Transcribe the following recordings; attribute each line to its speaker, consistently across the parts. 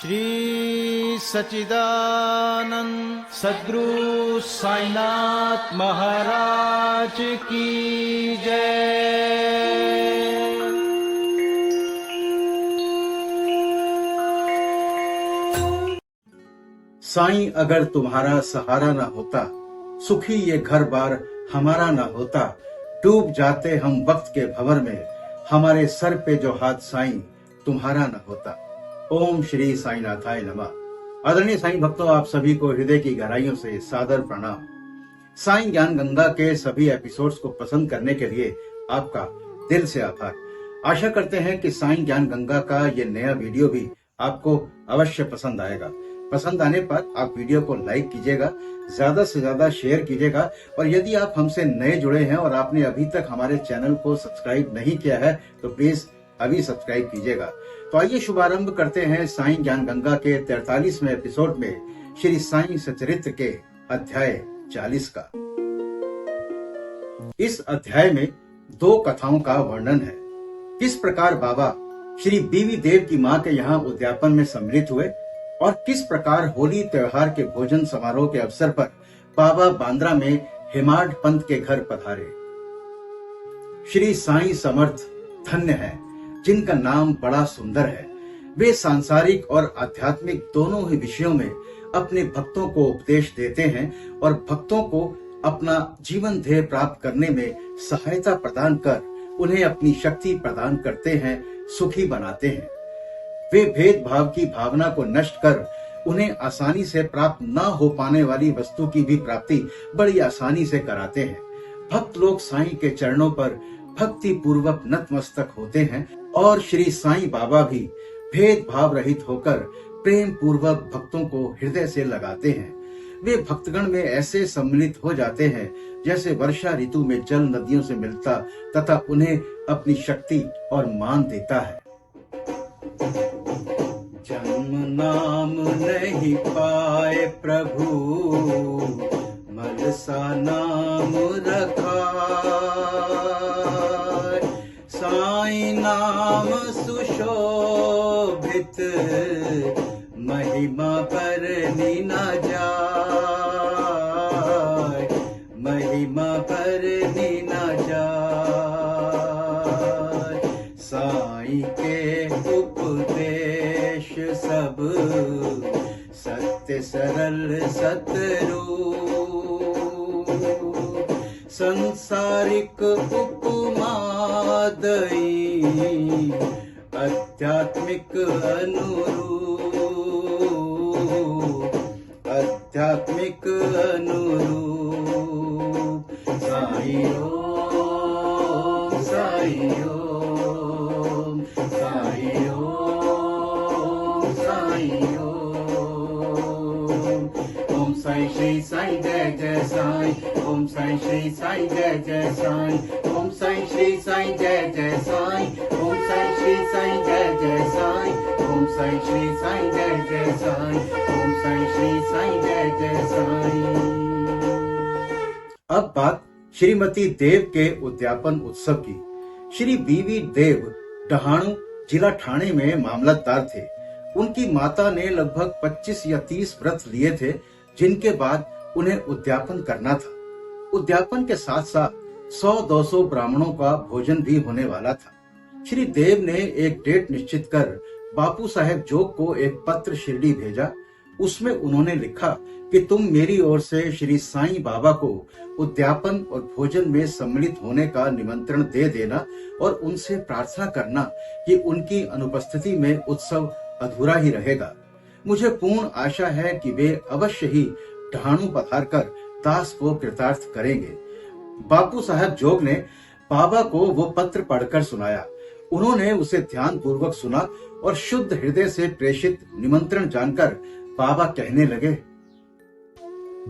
Speaker 1: श्री सच्चिदानंद सद्गुरु साईनाथ महाराज की जय।
Speaker 2: साईं अगर तुम्हारा सहारा न होता, सुखी ये घर बार हमारा न होता। डूब जाते हम वक्त के भंवर में, हमारे सर पे जो हाथ साईं तुम्हारा न होता। ओम श्री साईनाथाय नमः। आदरणीय साईं भक्तों, आप सभी को हृदय की गहराइयों से सादर प्रणाम। साईं ज्ञान गंगा के सभी एपिसोड्स को पसंद करने के लिए आपका दिल से आभार। आशा करते हैं कि साईं ज्ञान गंगा का ये नया वीडियो भी आपको अवश्य पसंद आएगा। पसंद आने पर आप वीडियो को लाइक कीजिएगा, ज्यादा से ज्यादा शेयर कीजिएगा, और यदि आप हमसे नए जुड़े हैं और आपने अभी तक हमारे चैनल को सब्सक्राइब नहीं किया है तो प्लीज अभी सब्सक्राइब कीजिएगा। तो आइए शुभारंभ करते हैं साईं ज्ञान गंगा के 43वें एपिसोड में श्री साईं सचरित्र के अध्याय 40 का। इस अध्याय में दो कथाओं का वर्णन है। किस प्रकार बाबा श्री बीवी देव की मां के यहाँ उद्यापन में सम्मिलित हुए और किस प्रकार होली त्योहार के भोजन समारोह के अवसर पर बाबा बांद्रा में हेमाड पंत के घर पधारे। श्री साईं समर्थ धन्य है जिनका नाम बड़ा सुंदर है। वे सांसारिक और आध्यात्मिक दोनों ही विषयों में अपने भक्तों को उपदेश देते हैं और भक्तों को अपना जीवन ध्येय प्राप्त करने में सहायता प्रदान कर उन्हें अपनी शक्ति प्रदान करते हैं, सुखी बनाते हैं। वे भेदभाव की भावना को नष्ट कर उन्हें आसानी से प्राप्त न हो पाने वाली वस्तु की भी प्राप्ति बड़ी आसानी से कराते हैं। भक्त लोग साईं के चरणों पर भक्ति पूर्वक नतमस्तक होते हैं और श्री साईं बाबा भी भेदभाव रहित होकर प्रेम पूर्वक भक्तों को हृदय से लगाते हैं। वे भक्तगण में ऐसे सम्मिलित हो जाते हैं जैसे वर्षा ऋतु में जल नदियों से मिलता तथा उन्हें अपनी शक्ति और मान देता है। जन्म नाम नहीं पाए प्रभु, मलसा नाम रखा। साईं नाम सुशोभित, महिमा पर न जाए, महिमा पर न जाए। साईं के उपदेश सब सत्य सरल सतरूप, संसारिक उपमा दई, आध्यात्मिक अनुरूप, आध्यात्मिक अनुरूप। साईं ओम, साईं ओम, साईं ओम, साईं ओम। ओम साईं श्री साईं जय जय साईं, ओम साईं श्री साईं जय जय साईं, ओम साईं श्री साईं जय जय साईं, ओम साईं श्री साईं जय जय साईं, ओम साईं श्री साईं जय जय साईं, ओम साईं श्री साईं जय जय साईं। अब बात श्रीमती देव के उद्यापन उत्सव की। श्री बीवी देव डहाणु जिला ठाणे में मामलतदार थे। उनकी माता ने लगभग 25 या 30 व्रत लिए थे, जिनके बाद उन्हें उद्यापन करना था। उद्यापन के साथ साथ 100-200 ब्राह्मणों का भोजन भी होने वाला था। श्री देव ने एक डेट निश्चित कर बापू साहेब जोग को एक पत्र शिरडी भेजा। उसमें उन्होंने लिखा कि तुम मेरी ओर से श्री साईं बाबा को उद्यापन और भोजन में सम्मिलित होने का निमंत्रण दे देना और उनसे प्रार्थना करना कि उनकी अनुपस्थिति में उत्सव अधूरा ही रहेगा। मुझे पूर्ण आशा है कि वे अवश्य ही ढाणु पधारकर दास को कृतार्थ करेंगे। बापू साहब जोग ने बाबा को वो पत्र पढ़कर सुनाया। उन्होंने उसे ध्यान पूर्वक सुना और शुद्ध हृदय से प्रेषित निमंत्रण जानकर बाबा कहने लगे,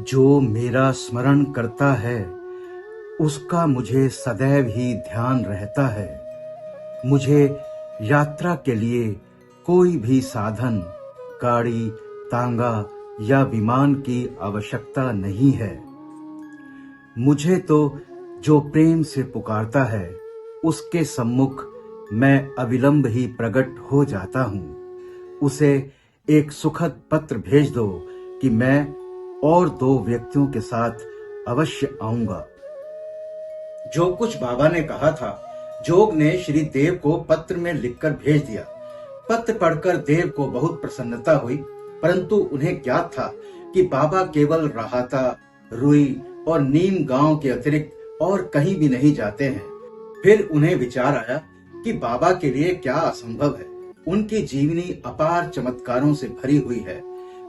Speaker 2: जो मेरा स्मरण करता है उसका मुझे सदैव ही ध्यान रहता है। मुझे यात्रा के लिए कोई भी साधन, गाड़ी, तांगा या विमान की आवश्यकता नहीं है। मुझे तो जो प्रेम से पुकारता है उसके सम्मुख मैं अविलंब ही प्रकट हो जाता हूँ। उसे एक सुखद पत्र भेज दो कि मैं और 2 व्यक्तियों के साथ अवश्य आऊंगा। जो कुछ बाबा ने कहा था, जोग ने श्री देव को पत्र में लिखकर भेज दिया। पत्र पढ़कर देव को बहुत प्रसन्नता हुई, परंतु उन्हें ज्ञात था कि बाबा केवल राहाता, रुई और नीम गांव के अतिरिक्त और कहीं भी नहीं जाते हैं। फिर उन्हें विचार आया कि बाबा के लिए क्या असंभव है। उनकी जीवनी अपार चमत्कारों से भरी हुई है।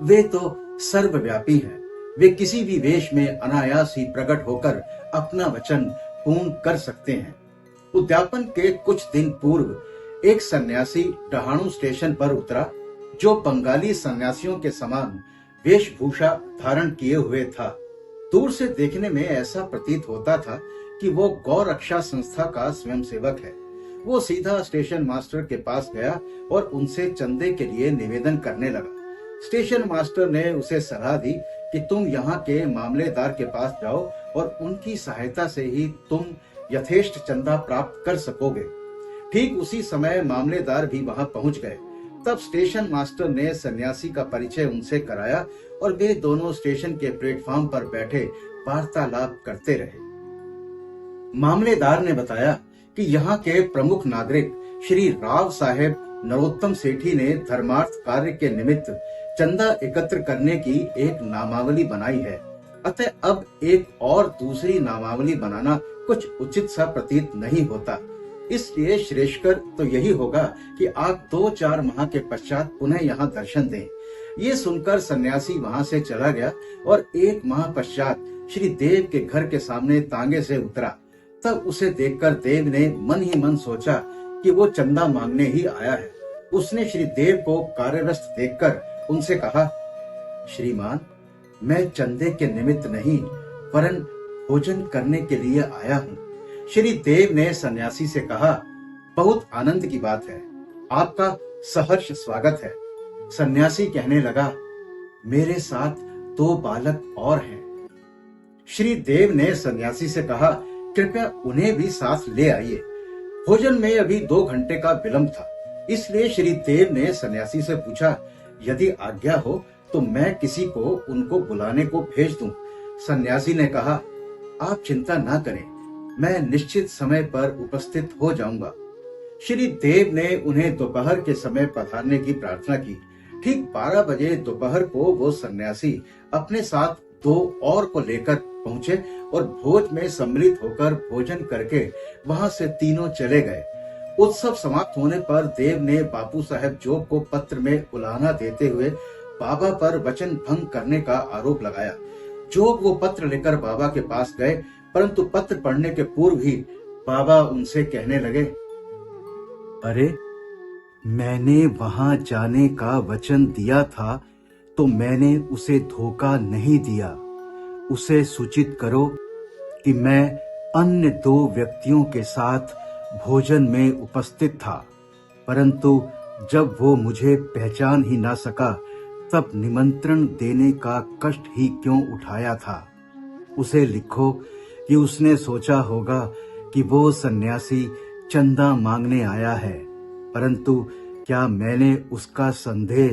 Speaker 2: वे तो सर्वव्यापी हैं। वे किसी भी वेश में अनायास ही प्रकट होकर अपना वचन पूर्ण कर सकते हैं। उद्यापन के कुछ दिन पूर्व एक सन्यासी डहाणू स्टेशन पर उतरा, जो बंगाली सन्यासियों के समान वेशभूषा धारण किए हुए था। दूर से देखने में ऐसा प्रतीत होता था कि वो गौ रक्षा संस्था का स्वयंसेवक है। वो सीधा स्टेशन मास्टर के पास गया और उनसे चंदे के लिए निवेदन करने लगा। स्टेशन मास्टर ने उसे सलाह दी कि तुम यहाँ के मामलेदार के पास जाओ और उनकी सहायता से ही तुम यथेष्ट चंदा प्राप्त कर सकोगे। ठीक उसी समय मामलेदार भी वहां पहुंच गए। तब स्टेशन मास्टर ने सन्यासी का परिचय उनसे कराया और वे दोनों स्टेशन के प्लेटफॉर्म पर बैठे वार्तालाप करते रहे। मामलेदार ने बताया कि यहाँ के प्रमुख नागरिक श्री राव साहेब नरोत्तम सेठी ने धर्मार्थ कार्य के निमित्त चंदा एकत्र करने की एक नामावली बनाई है। अतः अब एक और दूसरी नामावली बनाना कुछ उचित सा प्रतीत नहीं होता। इसलिए श्रेष्ठकर तो यही होगा कि आप 2-4 माह के पश्चात पुनः यहाँ दर्शन दें। ये सुनकर सन्यासी वहां से चला गया और 1 माह पश्चात श्री देव के घर के सामने तांगे से उतरा। तब उसे देखकर देव ने मन ही मन सोचा कि वो चंदा मांगने ही आया है। उसने श्री देव को कार्यरत देखकर उनसे कहा, श्रीमान, मैं चंदे के निमित्त नहीं वरन भोजन करने के लिए आया हूँ। श्री देव ने सन्यासी से कहा, बहुत आनंद की बात है, आपका सहर्ष स्वागत है। सन्यासी कहने लगा, मेरे साथ 2 बालक और हैं। श्री देव ने सन्यासी से कहा, कृपया उन्हें भी साथ ले आइए। भोजन में अभी 2 घंटे का विलंब था, इसलिए श्री देव ने सन्यासी से पूछा, यदि आज्ञा हो तो मैं किसी को उनको बुलाने को भेज दूं। सन्यासी ने कहा, आप चिंता ना करें, मैं निश्चित समय पर उपस्थित हो जाऊंगा। श्री देव ने उन्हें दोपहर के समय पधारने की प्रार्थना की। ठीक 12 बजे दोपहर को वो सन्यासी अपने साथ 2 और को लेकर पहुंचे और भोज में सम्मिलित होकर भोजन करके वहां से तीनों चले गए। उत्सव समाप्त होने पर देव ने बापू साहेब जोग को पत्र में उलाहना देते हुए बाबा पर वचन भंग करने का आरोप लगाया। जोग वो पत्र लेकर बाबा के पास गए, परंतु पत्र पढ़ने के पूर्व ही बाबा उनसे कहने लगे, अरे, मैंने वहां जाने का वचन दिया था तो मैंने उसे धोखा नहीं दिया। उसे सूचित करो कि मैं अन्य 2 व्यक्तियों के साथ भोजन में उपस्थित था, परंतु जब वो मुझे पहचान ही ना सका तब निमंत्रण देने का कष्ट ही क्यों उठाया था। उसे लिखो कि उसने सोचा होगा कि वो सन्यासी चंदा मांगने आया है, परंतु क्या मैंने उसका संदेह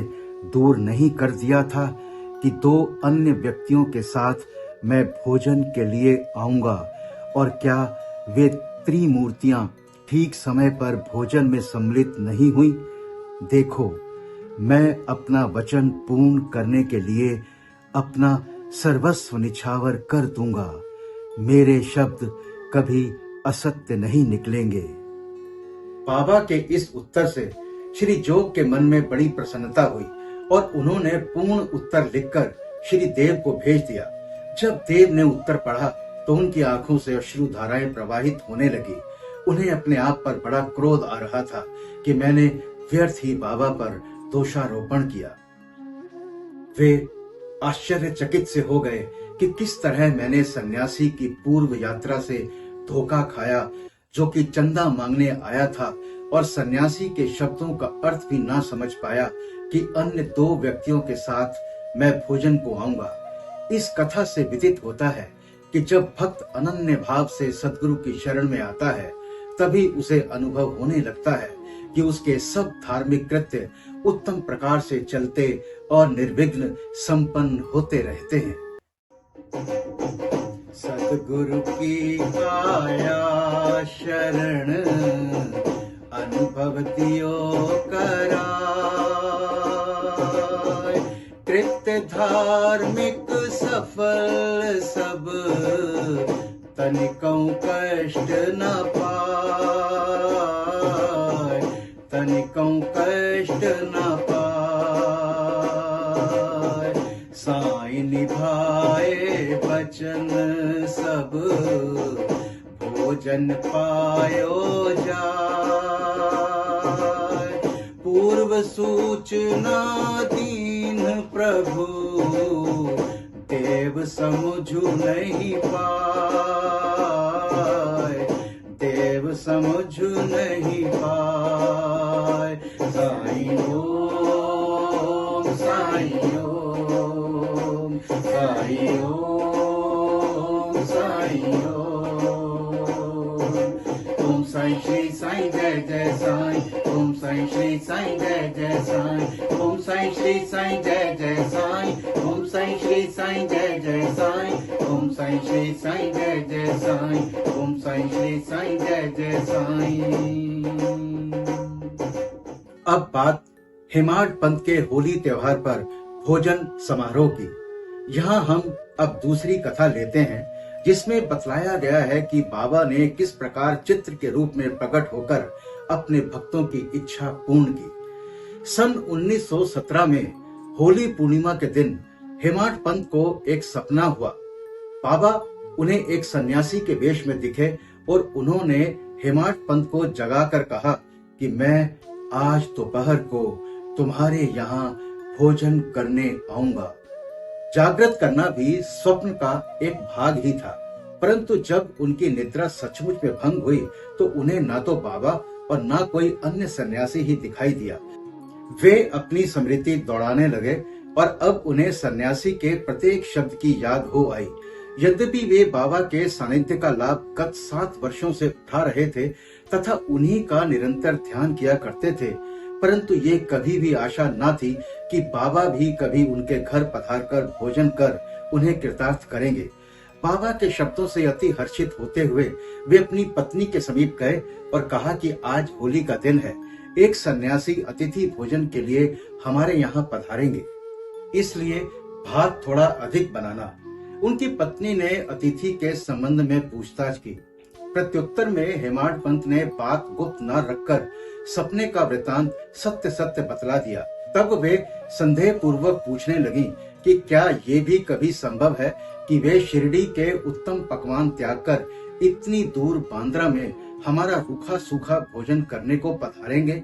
Speaker 2: दूर नहीं कर दिया था कि 2 अन्य व्यक्तियों के साथ मैं भोजन के लिए आऊंगा, और क्या वे त्रिमूर्तियां ठीक समय पर भोजन में सम्मिलित नहीं हुई। देखो, मैं अपना वचन पूर्ण करने के लिए अपना सर्वस्व निछावर कर दूंगा। मेरे शब्द कभी असत्य नहीं निकलेंगे। बाबा के इस उत्तर से श्री जोग के मन में बड़ी प्रसन्नता हुई और उन्होंने पूर्ण उत्तर लिखकर श्री देव को भेज दिया। जब देव ने उत्तर पढ़ा तो उनकी आंखों से अश्रु धाराएं प्रवाहित होने लगी। उन्हें अपने आप पर बड़ा क्रोध आ रहा था कि मैंने व्यर्थ ही बाबा पर दोषारोपण किया। वे आश्चर्यचकित से हो गए कि किस तरह मैंने सन्यासी की पूर्व यात्रा से धोखा खाया, जो कि चंदा मांगने आया था और सन्यासी के शब्दों का अर्थ भी ना समझ पाया कि अन्य 2 व्यक्तियों के साथ मैं भोजन को आऊंगा। इस कथा से विदित होता है कि जब भक्त अनन्य भाव से सद्गुरु की शरण में आता है, तभी उसे अनुभव होने लगता है कि उसके सब धार्मिक कृत्य उत्तम प्रकार से चलते और निर्विघ्न संपन्न होते रहते हैं। सतगुरु की आया शरण, अनुभव दियो कराय, कृत्य धार्मिक सफल सब, तनिकौ कष्ट न पाय, तनिकौ कष्ट न पाय। साईं निभाए वचन सब, भोजन पायो जाय, पूर्व सूचना दीन प्रभु, देव समझू नहीं पाए, देव समझू नहीं पाए। साईं ओम, साईं ओम, साईं ओम, साईं ओम। ओम साईं श्री साईं जय जय साईं, ओम साईं श्री साईं जय जय साईं, ओम साईं श्री साईं जय जय साईं, ओम साईं श्री साईं जय जय साईं, ओम साईं श्री साईं जय जय साईं, ओम साईं श्री साईं जय जय साईं। अब बात हेमाड पंथ के होली त्योहार पर भोजन समारोह की। यहाँ हम अब दूसरी कथा लेते हैं, जिसमें बतलाया गया है कि बाबा ने किस प्रकार चित्र के रूप में प्रकट होकर अपने भक्तों की इच्छा पूर्ण की। सन 1917 में होली पूर्णिमा के दिन हेमाड पंथ को एक सपना हुआ। बाबा उन्हें एक सन्यासी के वेश में दिखे और उन्होंने हेमाड पंथ को जगाकर कहा कि मैं आज दोपहर को तुम्हारे यहाँ भोजन करने आऊंगा। जागृत करना भी स्वप्न का एक भाग ही था, परंतु जब उनकी निद्रा सचमुच में भंग हुई तो उन्हें ना तो बाबा और ना कोई अन्य सन्यासी ही दिखाई दिया। वे अपनी स्मृति दौड़ाने लगे और अब उन्हें सन्यासी के प्रत्येक शब्द की याद हो आई। यद्यपि वे बाबा के सानिध्य का लाभ गत 7 वर्षों से उठा रहे थे तथा उन्हीं का निरंतर ध्यान किया करते थे, परंतु ये कभी भी आशा न थी कि बाबा भी कभी उनके घर पधारकर भोजन कर उन्हें कृतार्थ करेंगे। बाबा के शब्दों से अति हर्षित होते हुए वे अपनी पत्नी के समीप गए और कहा कि आज होली का दिन है, एक सन्यासी अतिथि भोजन के लिए हमारे यहाँ पधारेंगे, इसलिए भात थोड़ा अधिक बनाना। उनकी पत्नी ने अतिथि के संबंध में पूछताछ की। प्रत्युत्तर में हेमाड पंथ ने बात गुप्त न रखकर सपने का वृतांत सत्य सत्य बतला दिया। तब वे संदेह पूर्वक पूछने लगी कि क्या ये भी कभी संभव है कि वे शिरडी के उत्तम पकवान त्याग कर इतनी दूर बांद्रा में हमारा रूखा सूखा भोजन करने को पधारेंगे।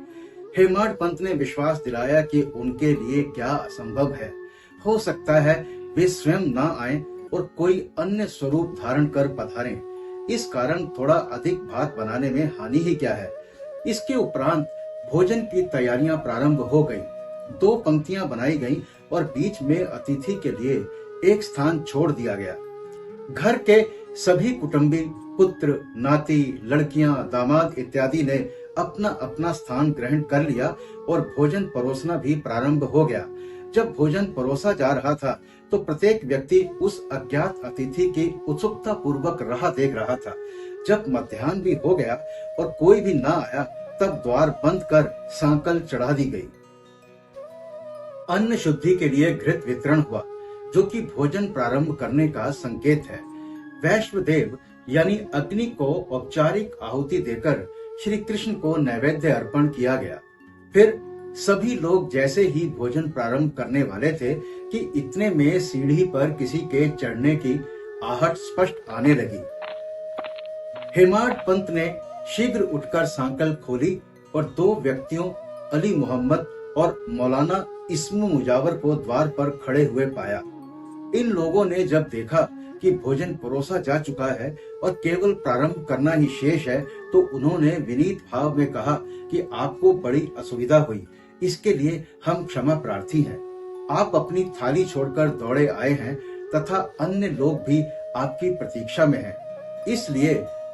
Speaker 2: हेमाड पंथ ने विश्वास दिलाया कि उनके लिए क्या असंभव है। हो सकता है वे स्वयं न आए और कोई अन्य स्वरूप धारण कर पधारें। इस कारण थोड़ा अधिक भात बनाने में हानि ही क्या है। इसके उपरांत भोजन की तैयारियां प्रारंभ हो गईं। 2 पंक्तियां बनाई गईं और बीच में अतिथि के लिए एक स्थान छोड़ दिया गया। घर के सभी कुटुंबी, पुत्र, नाती, लड़कियां, दामाद इत्यादि ने अपना अपना स्थान ग्रहण कर लिया और भोजन परोसना भी प्रारंभ हो गया। जब भोजन परोसा जा रहा था तो प्रत्येक व्यक्ति उस अज्ञात अतिथि की उत्सुकता पूर्वक राह देख रहा था। जब मध्याह्न भी हो गया और कोई भी न आया, तब द्वार बंद कर सांकल चढ़ा दी गई। अन्न शुद्धि के लिए घृत वितरण हुआ, जो कि भोजन प्रारंभ करने का संकेत है। वैश्वदेव यानी अग्नि को औपचारिक आहुति देकर श्री कृष्ण को नैवेद्य अर्पण किया गया। फिर सभी लोग जैसे ही भोजन प्रारंभ करने वाले थे कि इतने में सीढ़ी पर किसी के चढ़ने की आहट स्पष्ट आने लगी। हेमाड पंत ने शीघ्र उठकर सांकल खोली और 2 व्यक्तियों अली मोहम्मद और मौलाना इस्मू मुजावर को द्वार पर खड़े हुए पाया। इन लोगों ने जब देखा कि भोजन परोसा जा चुका है और केवल प्रारंभ करना ही शेष है, तो उन्होंने विनीत भाव में कहा कि आपको बड़ी असुविधा हुई, इसके लिए हम क्षमा प्रार्थी हैं। आप अपनी थाली छोड़कर दौड़े आए हैं तथा अन्य लोग भी आपकी प्रतीक्षा में हैं, इसलिए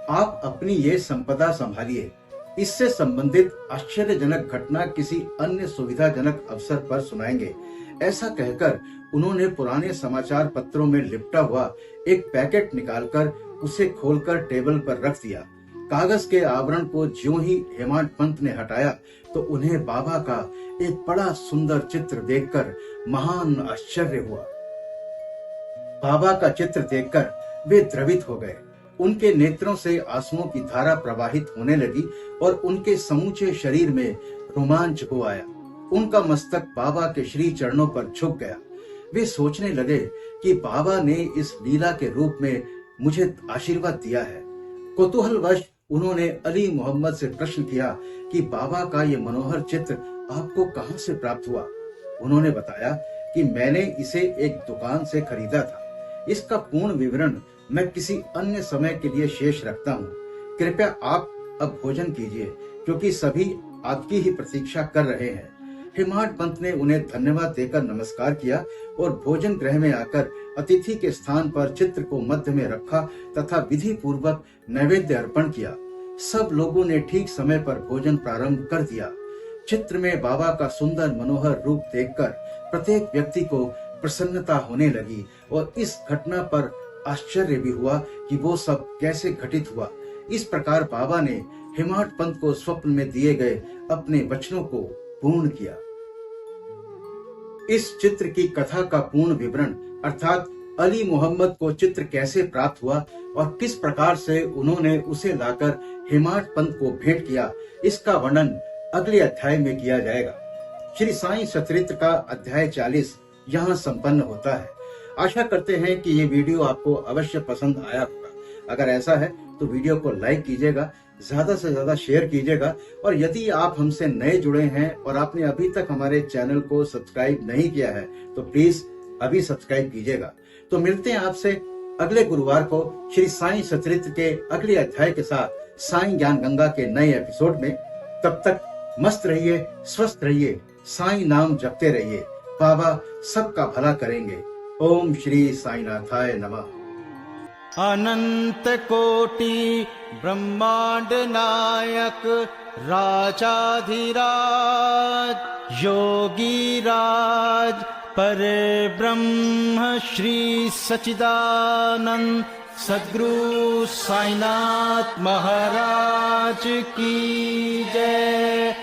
Speaker 2: आप अपनी ये संपदा संभालिए। इससे संबंधित आश्चर्यजनक घटना किसी अन्य सुविधाजनक अवसर पर सुनाएंगे। ऐसा कहकर उन्होंने पुराने समाचार पत्रों में लिपटा हुआ एक पैकेट निकालकर उसे खोलकर टेबल पर रख दिया। कागज के आवरण को ज्यों ही हेमाड पंत ने हटाया तो उन्हें बाबा का एक बड़ा सुंदर चित्र देखकर महान आश्चर्य हुआ। बाबा का चित्र देखकर वे द्रवित हो गए। उनके नेत्रों से आंसुओं की धारा प्रवाहित होने लगी और उनके समूचे शरीर में रोमांच हो आया। उनका मस्तक बाबा के श्री चरणों पर झुक गया। वे सोचने लगे कि बाबा ने इस लीला के रूप में मुझे आशीर्वाद दिया है। कौतूहलवश उन्होंने अली मोहम्मद से प्रश्न किया कि बाबा का ये मनोहर चित्र आपको कहां से प्राप्त हुआ। उन्होंने बताया कि मैंने इसे एक दुकान से खरीदा था। इसका पूर्ण विवरण मैं किसी अन्य समय के लिए शेष रखता हूँ। कृपया आप अब भोजन कीजिए क्योंकि सभी आपकी ही प्रतीक्षा कर रहे हैं। हेमाड पंत ने उन्हें धन्यवाद देकर नमस्कार किया और भोजन गृह में आकर अतिथि के स्थान पर चित्र को मध्य में रखा तथा विधि पूर्वक नैवेद्य अर्पण किया। सब लोगों ने ठीक समय पर भोजन प्रारंभ कर दिया। चित्र में बाबा का सुंदर मनोहर रूप देखकर प्रत्येक व्यक्ति को प्रसन्नता होने लगी और इस घटना पर आश्चर्य भी हुआ कि वो सब कैसे घटित हुआ। इस प्रकार बाबा ने हेमाड पंत को स्वप्न में दिए गए अपने वचनों को पूर्ण किया। इस चित्र की कथा का पूर्ण विवरण अर्थात अली मोहम्मद को चित्र कैसे प्राप्त हुआ और किस प्रकार से उन्होंने उसे लाकर हेमाड पंत को भेंट किया, इसका वर्णन अगले अध्याय में किया जाएगा। श्री साईं सचरित्र का अध्याय 40 यहाँ संपन्न होता है। आशा करते हैं कि ये वीडियो आपको अवश्य पसंद आया होगा। अगर ऐसा है तो वीडियो को लाइक कीजिएगा, ज्यादा से ज्यादा शेयर कीजिएगा और यदि आप हमसे नए जुड़े हैं और आपने अभी तक हमारे चैनल को सब्सक्राइब नहीं किया है तो प्लीज अभी सब्सक्राइब कीजिएगा। तो मिलते हैं आपसे अगले गुरुवार को श्री साईं सचरित्र के अगले अध्याय के साथ साईं ज्ञान गंगा के नए एपिसोड में। तब तक मस्त रहिए, स्वस्थ रहिए, साईं नाम जपते रहिए। बाबा सबका भला करेंगे। ओम श्री साईनाथाय नमः।
Speaker 1: अनंत कोटि ब्रह्मांड नायक राजाधिराज योगी राज पर ब्रह्म श्री सच्चिदानंद सद्गुरु साईनाथ महाराज की जय।